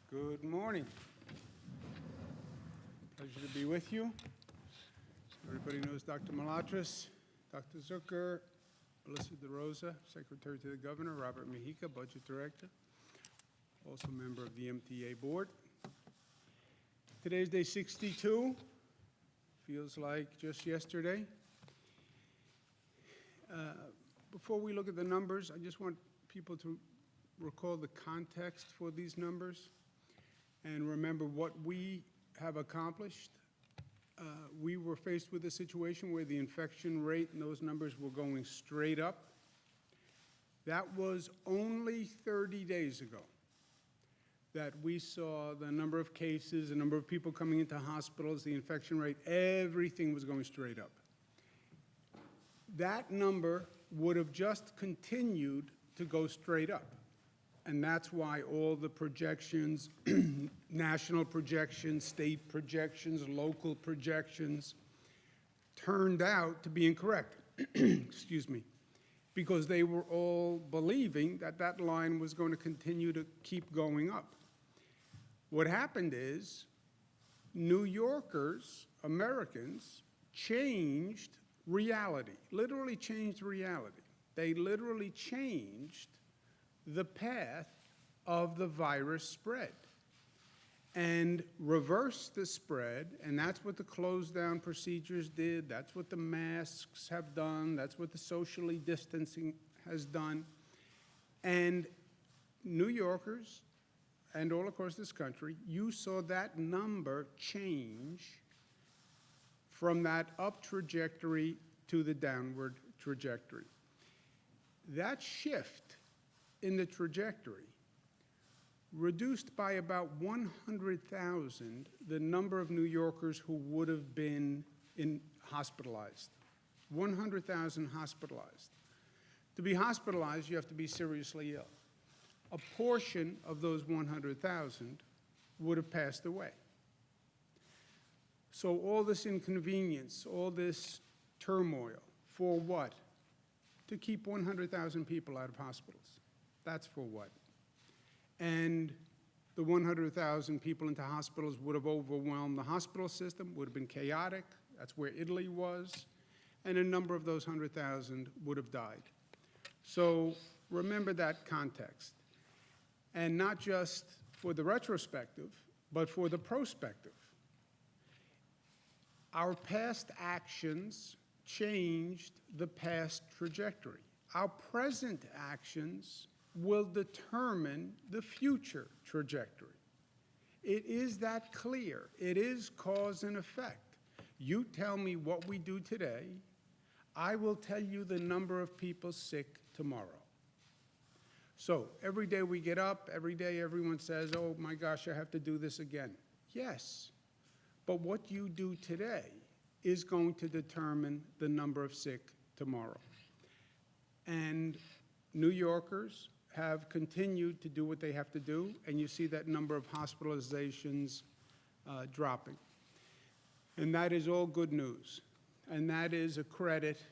Good morning. Pleasure to be with you. Everybody knows Dr. Malatras, Dr. Zucker, Melissa DeRosa, Secretary to the Governor, Robert Mejica, Budget Director, also member of the MTA Board. Today's day 62. Feels like just yesterday. Before we look at the numbers, I just want people to recall the context for these numbers and remember what we have accomplished. We were faced with a situation where the infection rate and those numbers were going straight up. That was only 30 days ago that we saw the number of cases, the number of people coming into hospitals, the infection rate, everything was going straight up. That number would have just continued to go straight up. And that's why all the projections, national projections, state projections, local projections, turned out to be incorrect, excuse me, because they were all believing that that line was going to continue to keep going up. What happened is New Yorkers, Americans, changed reality, literally changed reality. They literally changed the path of the virus spread and reversed the spread, and that's what the closed down procedures did, that's what the masks have done, that's what the socially distancing has done. And New Yorkers and all across this country, you saw that number change from that up trajectory to the downward trajectory. That shift in the trajectory reduced by about 100,000 the number of New Yorkers who would have been hospitalized. 100,000 hospitalized. To be hospitalized, you have to be seriously ill. A portion of those 100,000 would have passed away. So all this inconvenience, all this turmoil, for what? To keep 100,000 people out of hospitals. That's for what? And the 100,000 people into hospitals would have overwhelmed the hospital system, would have been chaotic. That's where Italy was. And a number of those 100,000 would have died. So remember that context. And not just for the retrospective, but for the prospective. Our past actions changed the past trajectory. Our present actions will determine the future trajectory. It is that clear. It is cause and effect. You tell me what we do today, I will tell you the number of people sick tomorrow. So every day we get up, every day everyone says, oh my gosh, I have to do this again. Yes, but what you do today is going to determine the number of sick tomorrow. And New Yorkers have continued to do what they have to do, and you see that number of hospitalizations dropping. And that is all good news. And that is a credit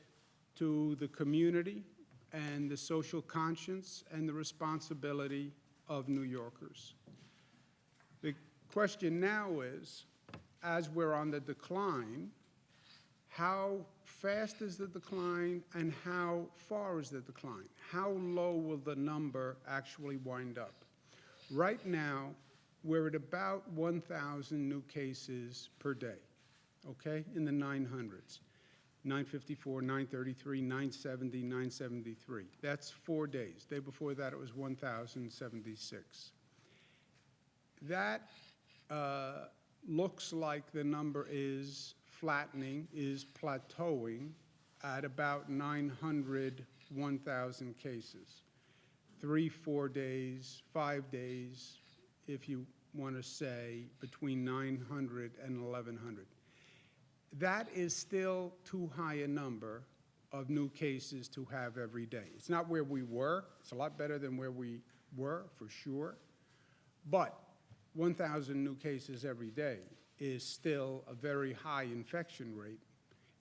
to the community and the social conscience and the responsibility of New Yorkers. The question now is, as we're on the decline, how fast is the decline and how far is the decline? How low will the number actually wind up? Right now, we're at about 1,000 new cases per day, okay, in the 900s. 954, 933, 970, 973. That's 4 days. Day before that, it was 1,076. That looks like the number is flattening, is plateauing at about 900, 1,000 cases. 3, 4 days, 5 days, if you want to say, between 900 and 1,100. That is still too high a number of new cases to have every day. It's not where we were. It's a lot better than where we were, for sure. But 1,000 new cases every day is still a very high infection rate.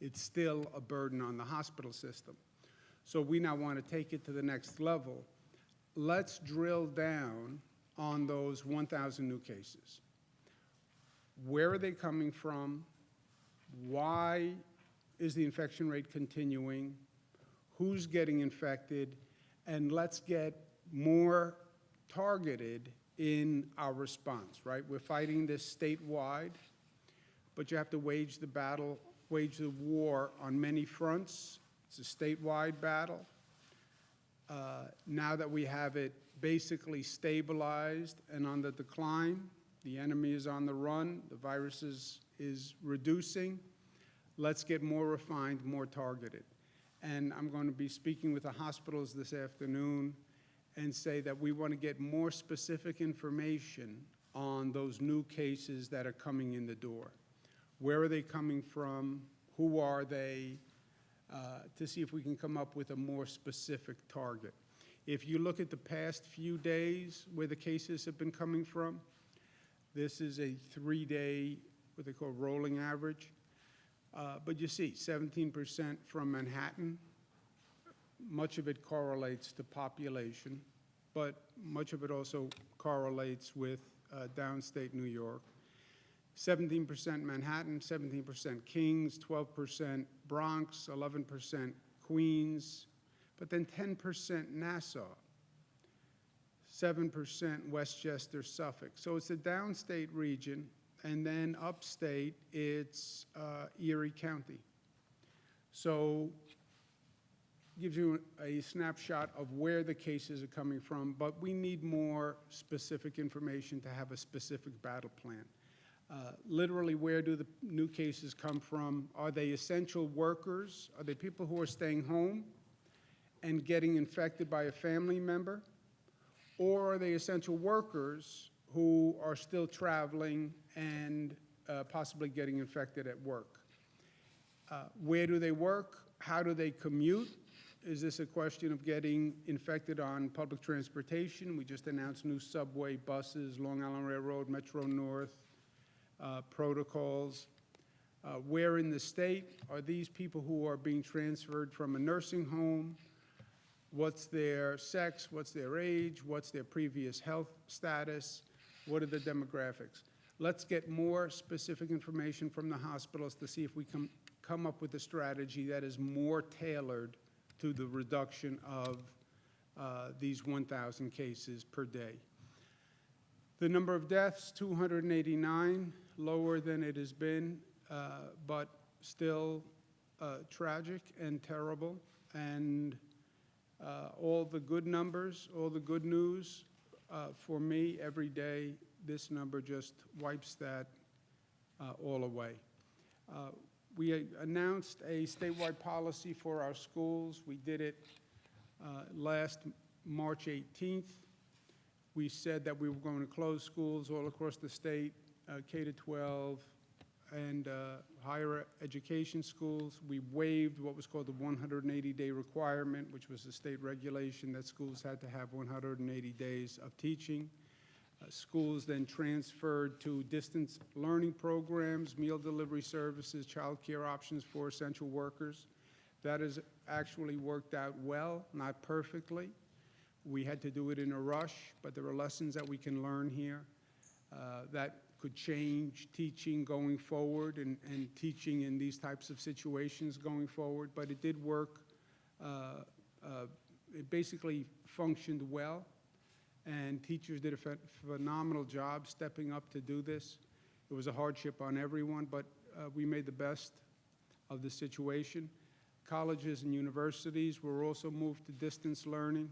It's still a burden on the hospital system. So we now want to take it to the next level. Let's drill down on those 1,000 new cases. Where are they coming from? Why is the infection rate continuing? Who's getting infected? And let's get more targeted in our response, right? We're fighting this statewide, but you have to wage the battle, wage the war on many fronts. It's a statewide battle. Now that we have it basically stabilized and on the decline, the enemy is on the run, the virus is reducing, let's get more refined, more targeted. And I'm going to be speaking with the hospitals this afternoon and say that we want to get more specific information on those new cases that are coming in the door. Where are they coming from? Who are they? To see if we can come up with a more specific target. If you look at the past few days where the cases have been coming from, this is a 3-day, what they call rolling average. But you see, 17% from Manhattan. Much of it correlates to population, but much of it also correlates with downstate New York. 17% Manhattan, 17% Kings, 12% Bronx, 11% Queens, but then 10% Nassau, 7% Westchester, Suffolk. So it's a downstate region, and then upstate, it's Erie County. So gives you a snapshot of where the cases are coming from, but we need more specific information to have a specific battle plan. Literally, where do the new cases come from? Are they essential workers? Are they people who are staying home and getting infected by a family member? Or are they essential workers who are still traveling and possibly getting infected at work? Where do they work? How do they commute? Is this a question of getting infected on public transportation? We just announced new subway buses, Long Island Railroad, Metro North, protocols. Where in the state are these people who are being transferred from a nursing home? What's their sex? What's their age? What's their previous health status? What are the demographics? Let's get more specific information from the hospitals to see if we can come up with a strategy that is more tailored to the reduction of these 1,000 cases per day. The number of deaths, 289, lower than it has been, but still tragic and terrible. And all the good numbers, all the good news, for me, every day, this number just wipes that all away. We announced a statewide policy for our schools. We did it last March 18th. We said that we were going to close schools all across the state, K-12 and higher education schools. We waived what was called the 180-day requirement, which was a state regulation that schools had to have 180 days of teaching. Schools then transferred to distance learning programs, meal delivery services, child care options for essential workers. That has actually worked out well, not perfectly. We had to do it in a rush, but there are lessons that we can learn here that could change teaching going forward and teaching in these types of situations going forward. But it did work. It basically functioned well, and teachers did a phenomenal job stepping up to do this. It was a hardship on everyone, but we made the best of the situation. Colleges and universities were also moved to distance learning.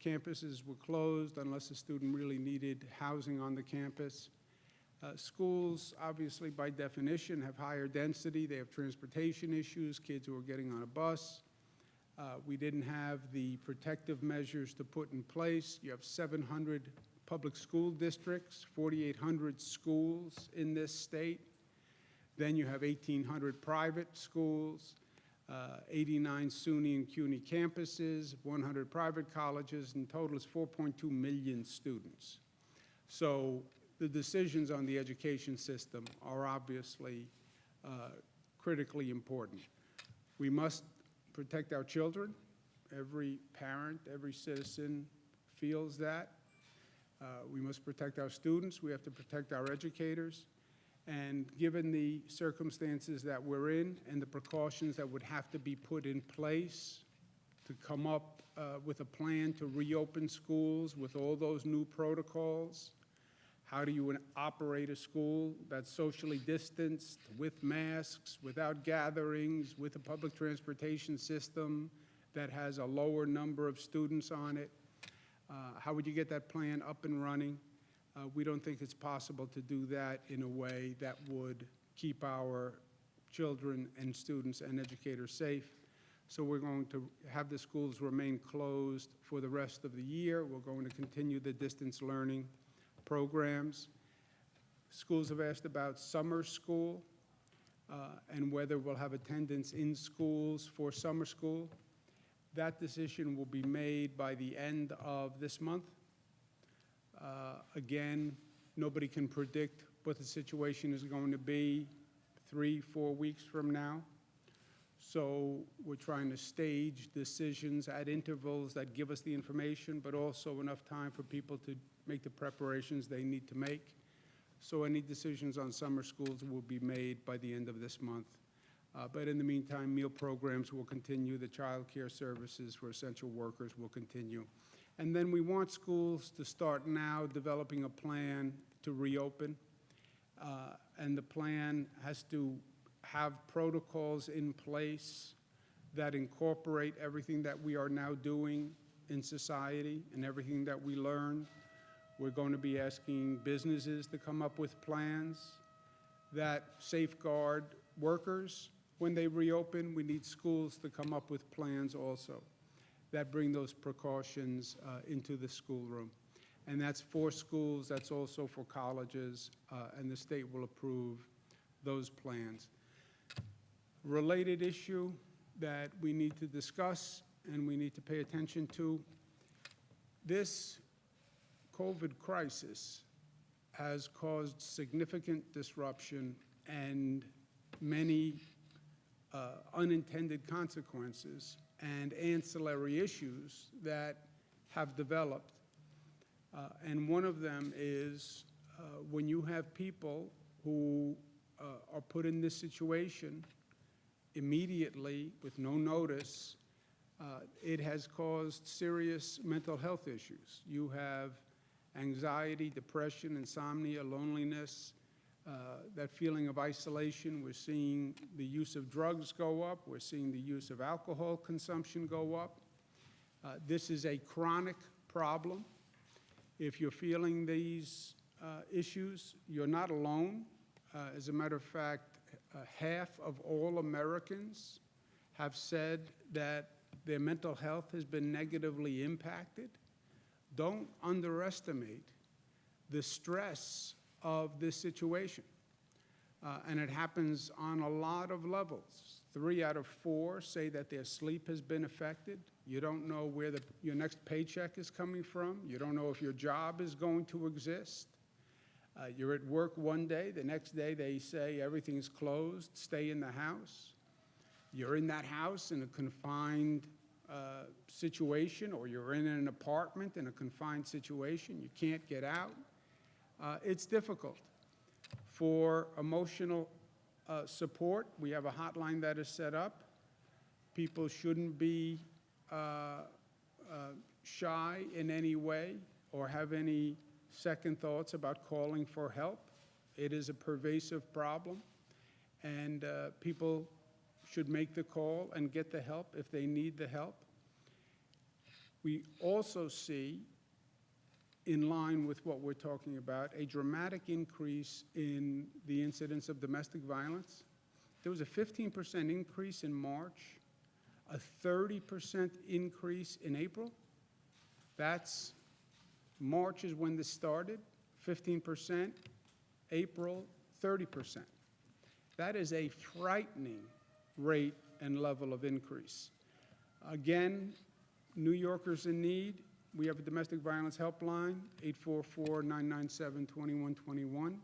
Campuses were closed unless a student really needed housing on the campus. Schools, obviously, by definition, have higher density. They have transportation issues, kids who are getting on a bus. We didn't have the protective measures to put in place. You have 700 public school districts, 4,800 schools in this state. Then you have 1,800 private schools, 89 SUNY and CUNY campuses, 100 private colleges, and total is 4.2 million students. So the decisions on the education system are obviously critically important. We must protect our children. Every parent, every citizen feels that. We must protect our students, we have to protect our educators, and given the circumstances that we're in and the precautions that would have to be put in place to come up with a plan to reopen schools with all those new protocols. How do you operate a school that's socially distanced, with masks, without gatherings, with a public transportation system that has a lower number of students on it? How would you get that plan up and running? We don't think it's possible to do that in a way that would keep our children and students and educators safe. So we're going to have the schools remain closed for the rest of the year. We're going to continue the distance learning programs. Schools have asked about summer school and whether we'll have attendance in schools for summer school. That decision will be made by the end of this month. Again, nobody can predict what the situation is going to be 3-4 weeks from now. So we're trying to stage decisions at intervals that give us the information, but also enough time for people to make the preparations they need to make. So any decisions on summer schools will be made by the end of this month. But in the meantime, meal programs will continue. The child care services for essential workers will continue. And then we want schools to start now developing a plan to reopen. And the plan has to have protocols in place that incorporate everything that we are now doing in society and everything that we learned. We're going to be asking businesses to come up with plans that safeguard workers. When they reopen, we need schools to come up with plans also that bring those precautions into the schoolroom. And that's for schools, that's also for colleges, and the state will approve those plans. Related issue that we need to discuss and we need to pay attention to, this COVID crisis has caused significant disruption and many unintended consequences and ancillary issues that have developed. And one of them is when you have people who are put in this situation immediately with no notice, it has caused serious mental health issues. You have anxiety, depression, insomnia, loneliness, that feeling of isolation. We're seeing the use of drugs go up. We're seeing the use of alcohol consumption go up. This is a chronic problem. If you're feeling these issues, you're not alone. As a matter of fact, half of all Americans have said that their mental health has been negatively impacted. Don't underestimate the stress of this situation. And it happens on a lot of levels. 3 out of 4 say that their sleep has been affected. You don't know where your next paycheck is coming from. You don't know if your job is going to exist. You're at work one day, the next day they say everything's closed, stay in the house. You're in that house in a confined situation, or you're in an apartment in a confined situation. You can't get out. It's difficult. For emotional support, we have a hotline that is set up. People shouldn't be shy in any way or have any second thoughts about calling for help. It is a pervasive problem, and people should make the call and get the help if they need the help. We also see, in line with what we're talking about, a dramatic increase in the incidence of domestic violence. There was a 15% increase in March, a 30% increase in April. March is when this started, 15%, April, 30%. That is a frightening rate and level of increase. Again, New Yorkers in need, we have a domestic violence helpline, 844-997-2121.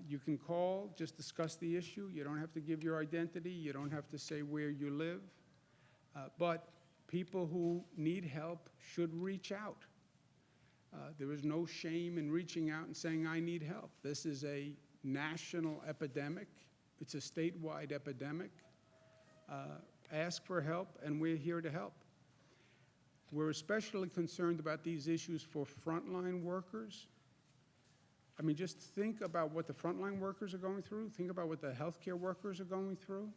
You can call, just discuss the issue. You don't have to give your identity. You don't have to say where you live. But people who need help should reach out. There is no shame in reaching out and saying, I need help. This is a national epidemic. It's a statewide epidemic. Ask for help, and we're here to help. We're especially concerned about these issues for frontline workers. I mean, just think about what the frontline workers are going through. Think about what the healthcare workers are going through.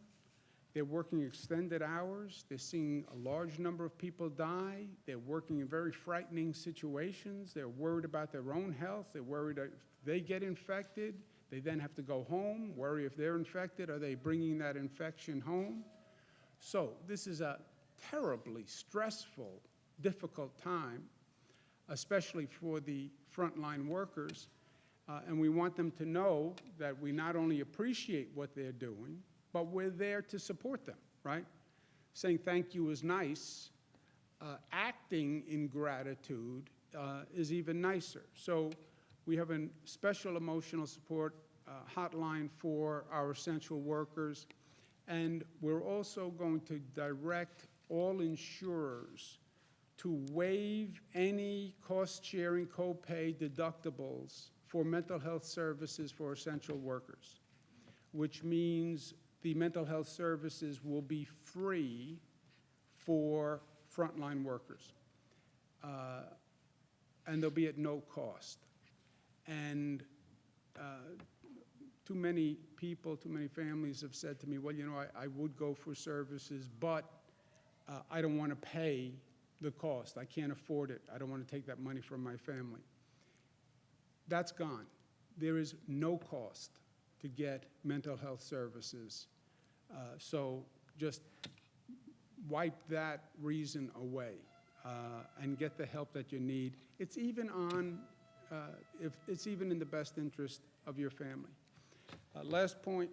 They're working extended hours. They're seeing a large number of people die. They're working in very frightening situations. They're worried about their own health. They're worried that if they get infected, they then have to go home, worry if they're infected, are they bringing that infection home? So this is a terribly stressful, difficult time, especially for the frontline workers. And we want them to know that we not only appreciate what they're doing, but we're there to support them, right? Saying thank you is nice. Acting in gratitude is even nicer. So we have a special emotional support hotline for our essential workers. And we're also going to direct all insurers to waive any cost-sharing copay deductibles for mental health services for essential workers, which means the mental health services will be free for frontline workers. And they'll be at no cost. And too many people, too many families have said to me, well, you know, I would go for services, but I don't want to pay the cost. I can't afford it. I don't want to take that money from my family. That's gone. There is no cost to get mental health services. So just wipe that reason away and get the help that you need. It's even if it's even in the best interest of your family. Last point,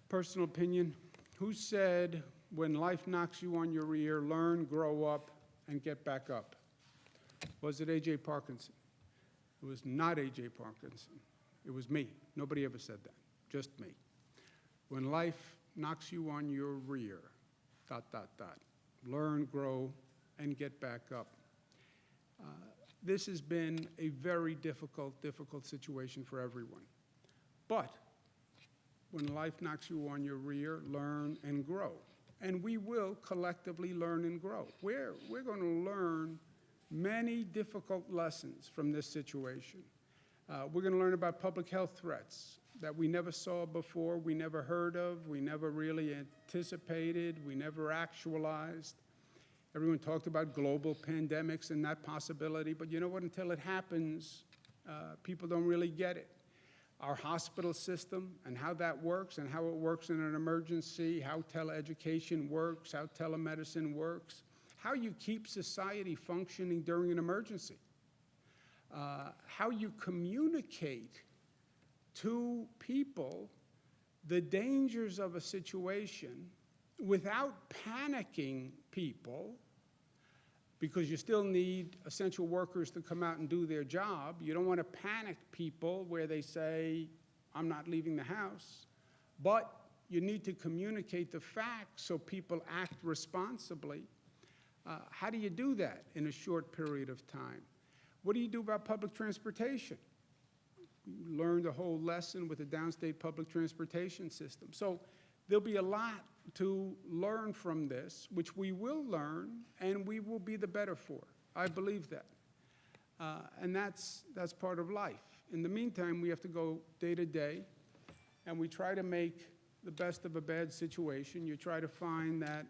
personal opinion. Who said, when life knocks you on your rear, learn, grow up, and get back up? Was it A.J. Parkinson? It was not A.J. Parkinson. It was me. Nobody ever said that, just me. When life knocks you on your rear, ... learn, grow, and get back up. This has been a very difficult situation for everyone. But when life knocks you on your rear, learn and grow. And we will collectively learn and grow. We're going to learn many difficult lessons from this situation. We're going to learn about public health threats that we never saw before, we never heard of, we never really anticipated, we never actualized. Everyone talked about global pandemics and that possibility, but you know what, until it happens, people don't really get it. Our hospital system and how that works and how it works in an emergency, how teleeducation works, how telemedicine works, how you keep society functioning during an emergency, how you communicate to people the dangers of a situation without panicking people, because you still need essential workers to come out and do their job. You don't want to panic people where they say, I'm not leaving the house. But you need to communicate the facts so people act responsibly. How do you do that in a short period of time? What do you do about public transportation? We learned a whole lesson with the downstate public transportation system. So there'll be a lot to learn from this, which we will learn and we will be the better for. I believe that. And that's part of life. In the meantime, we have to go day to day, and we try to make the best of a bad situation. You try to find that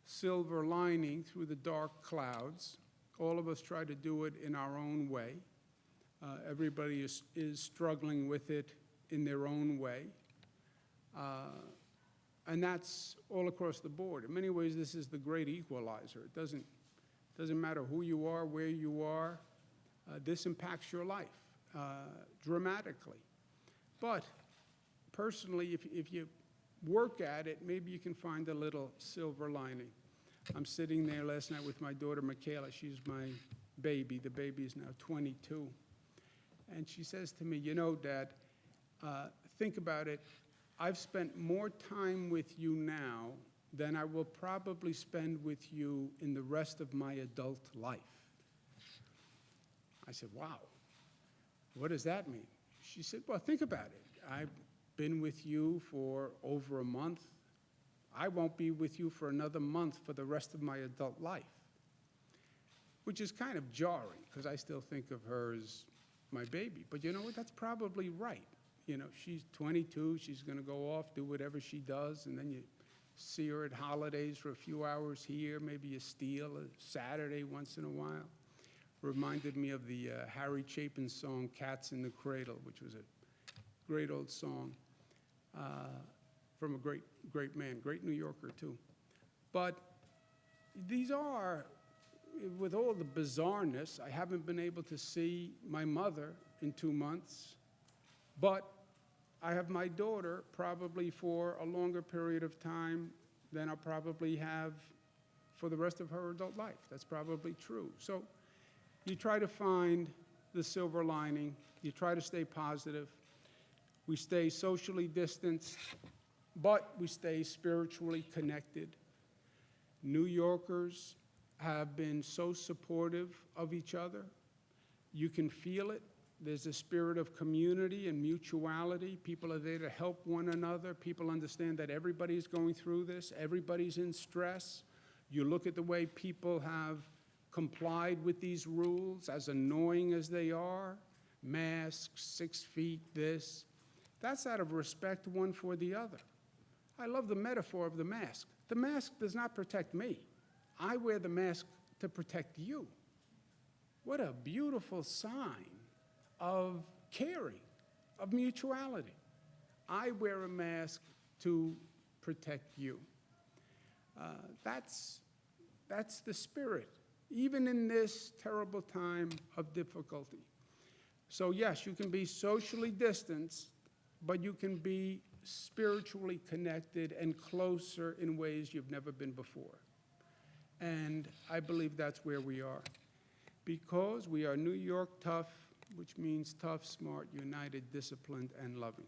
silver lining through the dark clouds. All of us try to do it in our own way. Everybody is struggling with it in their own way. And that's all across the board. In many ways, this is the great equalizer. It doesn't matter who you are, where you are. This impacts your life dramatically. But personally, if you work at it, maybe you can find a little silver lining. I'm sitting there last night with my daughter, Michaela. She's my baby. The baby is now 22. And she says to me, you know, Dad, think about it. I've spent more time with you now than I will probably spend with you in the rest of my adult life. I said, wow, what does that mean? She said, well, think about it. I've been with you for over a month. I won't be with you for another month for the rest of my adult life, which is kind of jarring because I still think of her as my baby. But you know what? That's probably right. You know, she's 22. She's going to go off, do whatever she does, and then you see her at holidays for a few hours here. Maybe you steal a Saturday once in a while. Reminded me of the Harry Chapin song, Cats in the Cradle, which was a great old song from a great man, great New Yorker too. But these are, with all the bizarreness, I haven't been able to see my mother in 2 months, but I have my daughter probably for a longer period of time than I'll probably have for the rest of her adult life. That's probably true. So you try to find the silver lining. You try to stay positive. We stay socially distanced, but we stay spiritually connected. New Yorkers have been so supportive of each other. You can feel it. There's a spirit of community and mutuality. People are there to help one another. People understand that everybody's going through this. Everybody's in stress. You look at the way people have complied with these rules, as annoying as they are, masks, 6 feet, this. That's out of respect one for the other. I love the metaphor of the mask. The mask does not protect me. I wear the mask to protect you. What a beautiful sign of caring, of mutuality. I wear a mask to protect you. That's the spirit, even in this terrible time of difficulty. So yes, you can be socially distanced, but you can be spiritually connected and closer in ways you've never been before. And I believe that's where we are. Because we are New York tough, which means tough, smart, united, disciplined, and loving.